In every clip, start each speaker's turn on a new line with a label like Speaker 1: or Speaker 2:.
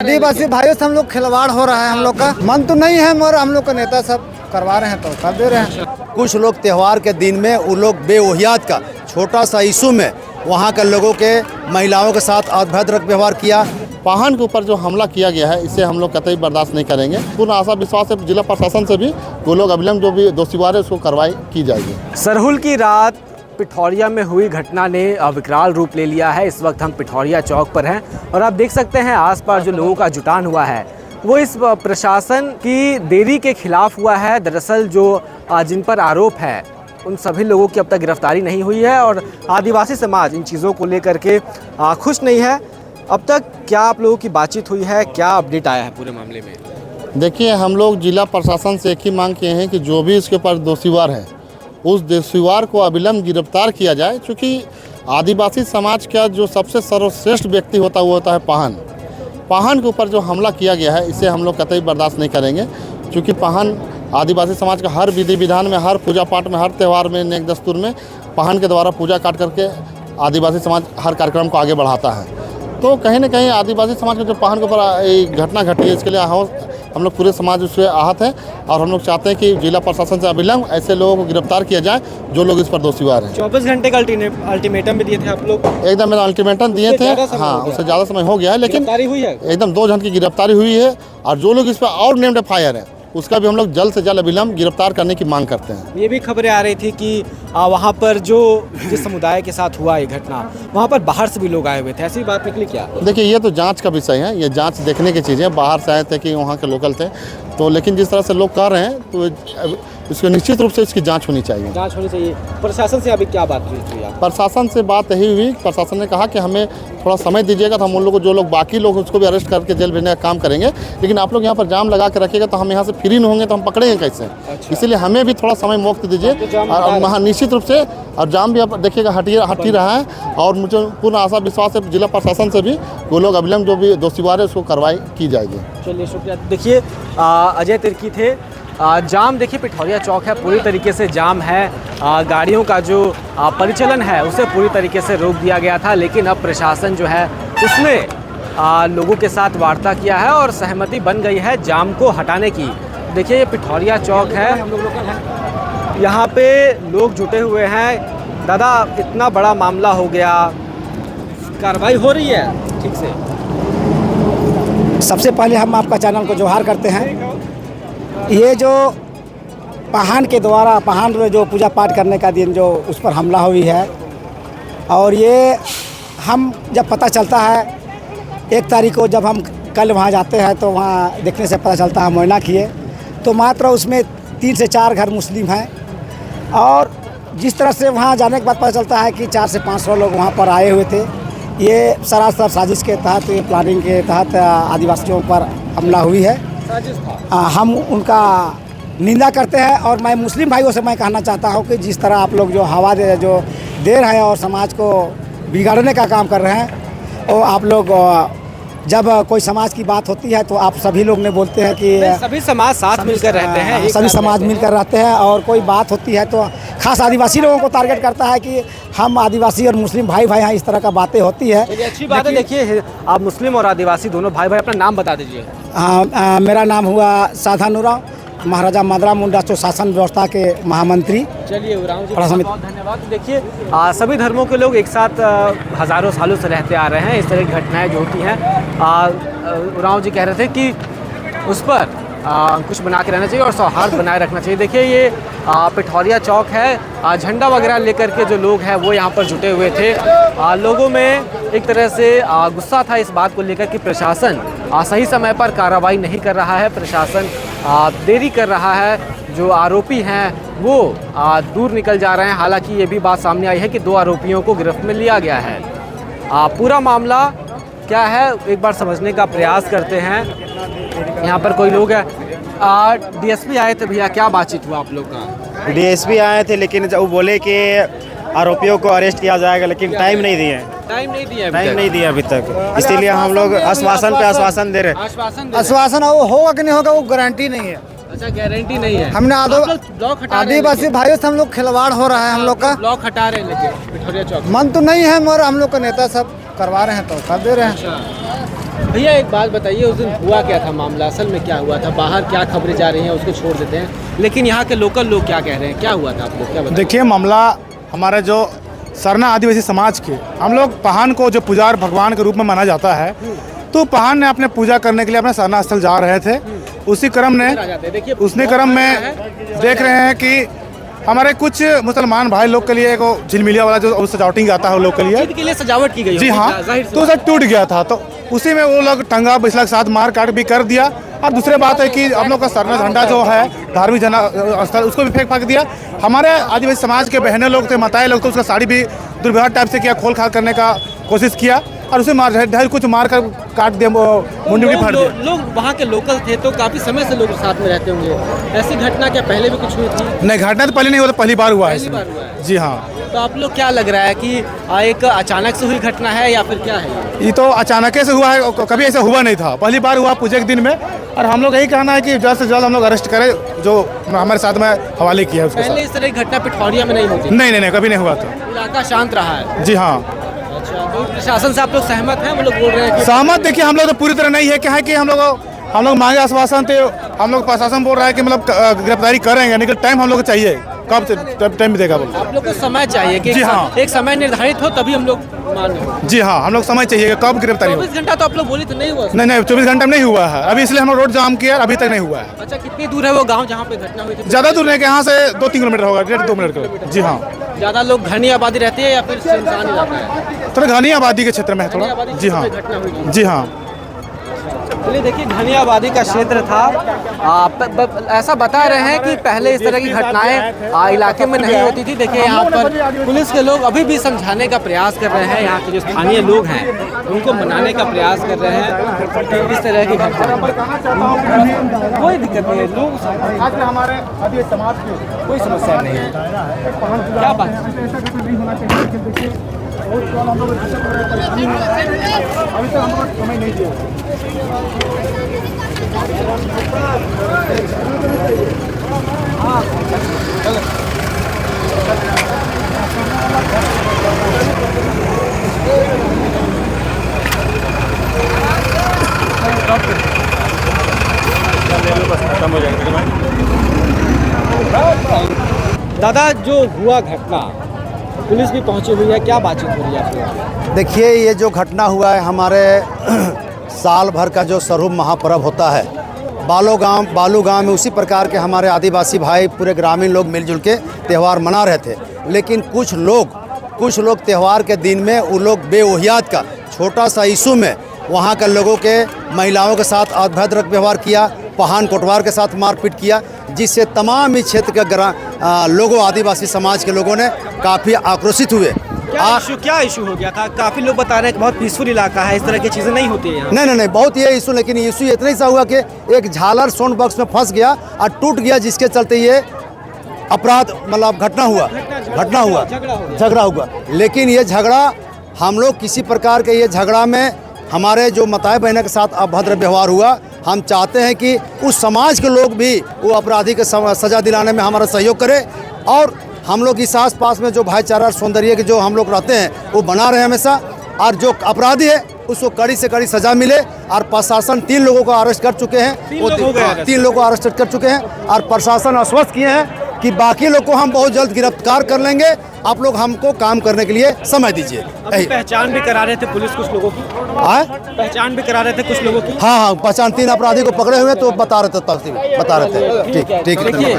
Speaker 1: आदिवासी भाइयों से हम लोग खिलवाड़ हो रहा है। हम लोग का मन तो नहीं है, मगर हम लोग का नेता सब करवा रहे हैं तो कर दे रहे हैं।
Speaker 2: कुछ लोग त्यौहार के दिन में वो लोग बेओहियात का छोटा सा इशू में वहाँ के लोगों के महिलाओं के साथ अभद्र व्यवहार किया।
Speaker 3: पाहन के ऊपर जो हमला किया गया है इसे हम लोग कतई बर्दाश्त नहीं करेंगे। पूर्ण आशा विश्वास है जिला प्रशासन से भी वो लोग अविलंब जो भी दोषीवार है उसको कार्रवाई की जाएगी।
Speaker 4: सरहुल की रात पिठौरिया में हुई घटना ने विकराल रूप ले लिया है। इस वक्त हम पिठौरिया चौक पर हैं और आप देख सकते हैं आसपास जो लोगों का जुटान हुआ है वो इस प्रशासन की देरी के खिलाफ हुआ है। दरअसल जो जिन पर आरोप है उन सभी लोगों की अब तक गिरफ्तारी नहीं हुई है और आदिवासी समाज इन चीज़ों को लेकर के खुश नहीं है। अब तक क्या आप लोगों की बातचीत हुई है, क्या अपडेट आया है पूरे मामले में?
Speaker 3: देखिए, हम लोग जिला प्रशासन से एक ही मांग किए हैं कि जो भी इसके ऊपर दोषीवार है उस दोषीवार को अविलंब गिरफ्तार किया जाए। क्योंकि आदिवासी समाज का जो सबसे सर्वश्रेष्ठ व्यक्ति होता है वो होता है पाहन। पाहन के ऊपर जो हमला किया गया है इसे हम लोग कतई बर्दाश्त नहीं करेंगे। क्योंकि पाहन आदिवासी समाज का हर विधि विधान में, हर पूजा पाठ में, हर त्यौहार में, नेक दस्तूर में पाहन के द्वारा पूजा काट करके आदिवासी समाज हर कार्यक्रम को आगे बढ़ाता है। तो कहीं ना कहीं आदिवासी समाज के जो पाहन के ऊपर घटना घटी है इसके लिए हम लोग पूरे समाज उससे आहत है और हम लोग चाहते हैं कि जिला प्रशासन से अविलंब ऐसे लोगों को गिरफ्तार किया जाए जो लोग इस पर दोषीवार हैं।
Speaker 4: 24 घंटे का अल्टीमेटम भी दिए थे आप लोग?
Speaker 3: एकदम मेरा अल्टीमेटम दिए थे। हाँ, उससे ज़्यादा समय हो गया है, लेकिन
Speaker 4: हुई है
Speaker 3: एकदम 2 जन की गिरफ्तारी हुई है और जो लोग इस पर और नेम्ड FIR है उसका भी हम लोग जल्द से जल्द अविलंब गिरफ्तार करने की मांग करते हैं।
Speaker 4: ये भी खबरें आ रही थी कि वहाँ पर जो जिस समुदाय के साथ हुआ ये घटना वहाँ पर बाहर से भी लोग आए हुए थे, ऐसी बात निकली क्या?
Speaker 3: देखिए, ये तो जांच का विषय है, ये जांच देखने की चीज़ है। बाहर से आए थे कि वहाँ के लोकल थे, तो लेकिन जिस तरह से लोग कह रहे हैं तो इसको निश्चित रूप से इसकी जांच होनी चाहिए।
Speaker 4: जांच होनी चाहिए। प्रशासन से अभी क्या बात हुई?
Speaker 3: प्रशासन से बात यही हुई, प्रशासन ने कहा कि हमें थोड़ा समय दीजिएगा तो हम उन लोगों को जो लोग बाकी लोग उसको भी अरेस्ट करके जेल भेजने का काम करेंगे, लेकिन आप लोग यहाँ पर जाम लगा के रखिएगा तो हम यहाँ से फ्री नहीं होंगे तो हम पकड़ेंगे कैसे?
Speaker 4: अच्छा।
Speaker 3: इसीलिए हमें भी थोड़ा समय मुक्त दीजिए और वहाँ निश्चित रूप से और जाम भी आप देखिएगा हट ही रहा है और मुझे पूर्ण आशा विश्वास है जिला प्रशासन से भी वो लोग अविलंब जो भी दोषीवार है उसको कार्रवाई की जाएगी।
Speaker 4: चलिए, शुक्रिया। देखिए, अजय तिर्की थे। जाम देखिए पिठौरिया चौक है, पूरी तरीके से जाम है। गाड़ियों का जो परिचालन है उसे पूरी तरीके से रोक दिया गया था, लेकिन अब प्रशासन जो है उसने लोगों के साथ वार्ता किया है और सहमति बन गई है जाम को हटाने की। देखिए, ये पिठौरिया चौक है, यहाँ पे लोग जुटे हुए हैं। दादा, इतना बड़ा मामला हो गया, कार्रवाई हो रही है ठीक से?
Speaker 5: सबसे पहले हम आपका चैनल को जोहार करते हैं। ये जो पाहन के द्वारा पाहन जो पूजा पाठ करने का दिन जो उस पर हमला हुई है और ये हम जब पता चलता है 1 तारीख को जब हम कल वहाँ जाते हैं तो वहाँ देखने से पता चलता है, मुआयना किए तो मात्र उसमें 3 से 4 घर मुस्लिम हैं और जिस तरह से वहाँ जाने के बाद पता चलता है कि 400 से 500 लोग वहाँ पर आए हुए थे। ये सरासर साजिश के तहत, ये प्लानिंग के तहत आदिवासियों पर हमला हुई है। हम उनका निंदा करते हैं और मैं मुस्लिम भाइयों से मैं कहना चाहता हूं कि जिस तरह आप लोग जो हवा दे रहे हैं और समाज को बिगाड़ने का काम कर रहे हैं, और आप लोग जब कोई समाज की बात होती है तो आप सभी लोग ने बोलते हैं कि
Speaker 4: सभी समाज साथ मिलकर रहते हैं,
Speaker 5: सभी समाज मिलकर रहते हैं और कोई बात होती है तो खास आदिवासी लोगों को टारगेट करता है कि हम आदिवासी और मुस्लिम भाई हैं, इस तरह का बातें होती है।
Speaker 4: अच्छी बात है। देखिए, आप मुस्लिम और आदिवासी दोनों भाई अपना नाम बता दीजिए।
Speaker 5: मेरा नाम हुआ साधा नूरा, महाराजा मदरा मुंडा जो शासन व्यवस्था के महामंत्री।
Speaker 4: चलिए, उरांव जी बहुत धन्यवाद। देखिए, सभी धर्मों के लोग एक साथ हज़ारों सालों से रहते आ रहे हैं। इस तरह की घटनाएं जो होती हैं, उरांव जी कह रहे थे कि उस पर अंकुश बना के रहना चाहिए और सौहार्द बनाए रखना चाहिए। देखिए, ये पिठौरिया चौक है, झंडा वगैरह लेकर के जो लोग हैं वो यहाँ पर जुटे हुए थे। लोगों में एक तरह से गुस्सा था इस बात को लेकर कि प्रशासन सही समय पर कार्रवाई नहीं कर रहा है, प्रशासन देरी कर रहा है। जो आरोपी हैं वो दूर निकल जा रहे हैं। हालांकि ये भी बात सामने आई है कि 2 आरोपियों को गिरफ्त में लिया गया है। पूरा मामला क्या है एक बार समझने का प्रयास करते हैं। यहाँ पर कोई लोग हैं, DSP आए थे। भैया, क्या बातचीत हुआ आप लोग का?
Speaker 6: DSP आए थे, लेकिन जब वो बोले कि आरोपियों को अरेस्ट किया जाएगा, लेकिन टाइम नहीं दिए अभी तक। इसीलिए हम लोग आश्वासन पे आश्वासन दे रहे हैं।
Speaker 1: आश्वासन वो होगा कि नहीं होगा वो गारंटी नहीं है।
Speaker 4: अच्छा, गारंटी नहीं है।
Speaker 1: हमने आदिवासी भाइयों से हम लोग खिलवाड़ हो रहा है। हम लोग का
Speaker 4: ब्लॉक हटा रहे हैं, लेकिन पिठौरिया चौक
Speaker 1: मन तो नहीं है, मगर हम लोग का नेता सब करवा रहे हैं तो कर दे रहे हैं।
Speaker 4: भैया एक बात बताइए, उस दिन हुआ क्या था मामला, असल में क्या हुआ था? बाहर क्या खबरें जा रही हैं उसको छोड़ देते हैं, लेकिन यहाँ के लोकल लोग क्या कह रहे हैं, क्या हुआ था आप लोग क्या बताइए?
Speaker 7: देखिए, मामला हमारे जो सरना आदिवासी समाज के हम लोग पहान को जो पुजार भगवान के रूप में माना जाता है, तो पहान ने अपने पूजा करने के लिए अपने सरना स्थल जा रहे थे। उसी क्रम में देख रहे हैं कि हमारे कुछ मुसलमान भाई लोग के लिए एक झिलमिलिया वाला जो सजावटिंग आता है वो लोग के लिए
Speaker 4: सजावट की गई
Speaker 7: जी हाँ, तो सर टूट गया था, तो उसी में वो लोग टंगा बिस्ला के साथ मार काट भी कर दिया। और दूसरी बात है कि हम लोग का सरना झंडा जो है धार्मिक स्थल उसको भी फेंक दिया। हमारे आदिवासी समाज के बहने लोग थे, माताएं लोग थे, उसका साड़ी भी दुर्व्यवहार टाइप से किया, खोल खाल करने का कोशिश किया और उसे ढेर कुछ मार कर काट दिया, मुंडी भी फाड़ दिया।
Speaker 4: लोग वहाँ के लोकल थे तो काफी समय से लोग साथ में रहते होंगे, ऐसी घटना क्या पहले भी कुछ हुई थी?
Speaker 7: नहीं, घटना तो पहले नहीं हुआ, पहली बार हुआ है। जी हाँ।
Speaker 4: तो आप लोग क्या लग रहा है कि एक अचानक से हुई घटना है या फिर क्या है?
Speaker 7: ये तो अचानक से हुआ है, कभी ऐसा हुआ नहीं था, पहली बार हुआ पूजे के दिन में। और हम लोग यही कहना है कि जल्द से जल्द हम लोग अरेस्ट करें जो हमारे साथ में हवाले किया है उसके
Speaker 4: पहले इस तरह की घटना पिठौरिया में नहीं होती?
Speaker 7: नहीं, कभी नहीं हुआ था।
Speaker 4: इलाका शांत रहा है?
Speaker 7: जी हाँ।
Speaker 4: अच्छा, तो प्रशासन से आप लोग सहमत हैं? हम लोग बोल रहे हैं कि
Speaker 7: सहमत, देखिए हम लोग तो पूरी तरह नहीं है, क्या है कि हम लोग मांगे आश्वासन थे, हम लोग प्रशासन बोल रहा है कि मतलब गिरफ्तारी करेंगे, लेकिन टाइम हम लोग को चाहिए, कब टाइम देगा बोल?
Speaker 4: आप लोग को समय चाहिए कि
Speaker 7: जी हाँ,
Speaker 4: एक समय निर्धारित हो तभी हम लोग माने।
Speaker 7: जी हाँ, हम लोग समय चाहिए कब गिरफ्तारी हो।
Speaker 4: 24 घंटा तो आप लोग बोले तो नहीं हुआ?
Speaker 7: नहीं, 24 घंटा में नहीं हुआ है अभी, इसलिए हम लोग रोड जाम किया, अभी तक नहीं हुआ है।
Speaker 4: अच्छा, कितनी दूर है वो गाँव जहाँ पे घटना हुई थी?
Speaker 7: ज़्यादा दूर नहीं, यहाँ से 2-3 किलोमीटर होगा, 1.5-2 मिनट। जी हाँ।
Speaker 4: ज़्यादा लोग घनी आबादी रहती है या फिर सुनसान इलाका है?
Speaker 7: थोड़ा घनी आबादी के क्षेत्र में है थोड़ा। जी हाँ, जी हाँ।
Speaker 4: चलिए देखिए, घनी आबादी का क्षेत्र था। ऐसा बता रहे हैं कि पहले इस तरह की घटनाएं इलाके में नहीं होती थी। देखिए यहाँ पर पुलिस के लोग अभी भी समझाने का प्रयास कर रहे हैं, यहाँ के जो स्थानीय लोग हैं उनको मनाने का प्रयास कर रहे हैं कि इस तरह की घटना कोई दिक्कत नहीं है, लोग
Speaker 7: हमारे समाज के
Speaker 4: कोई समस्या नहीं है। क्या बात
Speaker 7: अभी तक हम लोग समय नहीं दिया।
Speaker 4: दादा, जो हुआ घटना, पुलिस भी पहुंची हुई है, क्या बातचीत हो रही है आपको?
Speaker 2: देखिए, ये जो घटना हुआ है हमारे साल भर का जो स्वरूप महापर्व होता है बालू गांव में, उसी प्रकार के हमारे आदिवासी भाई पूरे ग्रामीण लोग मिलजुल के त्यौहार मना रहे थे। लेकिन कुछ लोग त्यौहार के दिन में वो लोग बेओहियात का छोटा सा इशू में वहाँ के लोगों के महिलाओं के साथ अभद्र व्यवहार किया, पहान कोटवार के साथ मारपीट किया, जिससे तमाम इस क्षेत्र के लोगों आदिवासी समाज के लोगों ने काफ़ी आक्रोशित हुए।
Speaker 4: क्या इशू हो गया था? काफी लोग बता रहे हैं कि बहुत पीसफुल इलाका है, इस तरह की चीजें नहीं होती है।
Speaker 2: नहीं, बहुत ये इशू, लेकिन इशू इतना ही सा हुआ कि एक झालर साउंड बॉक्स में फंस गया और टूट गया, जिसके चलते ये अपराध मतलब झगड़ा हुआ। लेकिन ये झगड़ा हम लोग किसी प्रकार के ये झगड़ा में हमारे जो माताएं बहनों के साथ अभद्र व्यवहार हुआ, हम चाहते हैं कि उस समाज के लोग भी वो अपराधी को सजा दिलाने में हमारा सहयोग करें और हम लोग इस आस पास में जो भाईचारा और सौंदर्य के जो हम लोग रहते हैं वो बना रहे हमेशा, और जो अपराधी है उसको कड़ी से कड़ी सजा मिले। और प्रशासन 3 लोगों को अरेस्ट कर चुके हैं, 3 लोगों को अरेस्ट कर चुके हैं और प्रशासन आश्वस्त किए हैं कि बाकी लोग को हम बहुत जल्द गिरफ्तार कर लेंगे, आप लोग हमको काम करने के लिए समय दीजिए।
Speaker 4: पहचान भी करा रहे थे पुलिस कुछ लोगों की? पहचान भी करा रहे थे कुछ लोगों की?
Speaker 2: हाँ, पहचान 3 अपराधी को पकड़े हुए तो बता रहे थे। ठीक है।
Speaker 4: देखिए,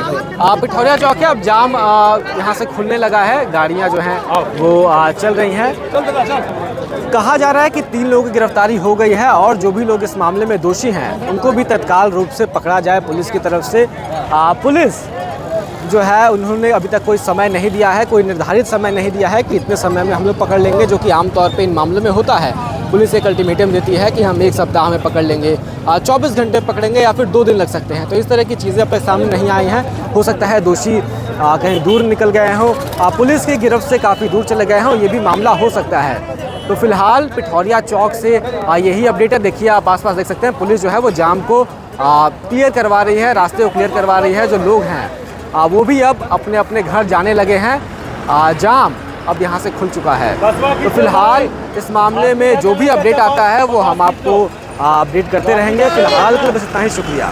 Speaker 4: पिठौरिया चौक है, अब जाम यहाँ से खुलने लगा है, गाड़ियाँ जो हैं वो चल रही हैं। कहा जा रहा है कि 3 लोगों की गिरफ्तारी हो गई है और जो भी लोग इस मामले में दोषी हैं उनको भी तत्काल रूप से पकड़ा जाए पुलिस की तरफ से। पुलिस जो है उन्होंने अभी तक कोई समय नहीं दिया है, कोई निर्धारित समय नहीं दिया है कि इतने समय में हम लोग पकड़ लेंगे, जो कि आमतौर पे इन मामलों में होता है। पुलिस एक अल्टीमेटम देती है कि हम 1 सप्ताह में पकड़ लेंगे, 24 घंटे पकड़ेंगे या फिर 2 दिन लग सकते हैं। तो इस तरह की चीज़ें अपने सामने नहीं आई हैं। हो सकता है दोषी कहीं दूर निकल गए हों, पुलिस की गिरफ्त से काफ़ी दूर चले गए हों, ये भी मामला हो सकता है। तो फिलहाल पिठौरिया चौक से यही अपडेट है। देखिए, आप आसपास देख सकते हैं, पुलिस जो है वो जाम को क्लियर करवा रही है, रास्ते को क्लियर करवा रही है। जो लोग हैं वो भी अब अपने अपने घर जाने लगे हैं। जाम अब यहाँ से खुल चुका है। तो फिलहाल इस मामले में जो भी अपडेट आता है वो हम आपको अपडेट करते रहेंगे। फिलहाल के लिए बस इतना ही, शुक्रिया।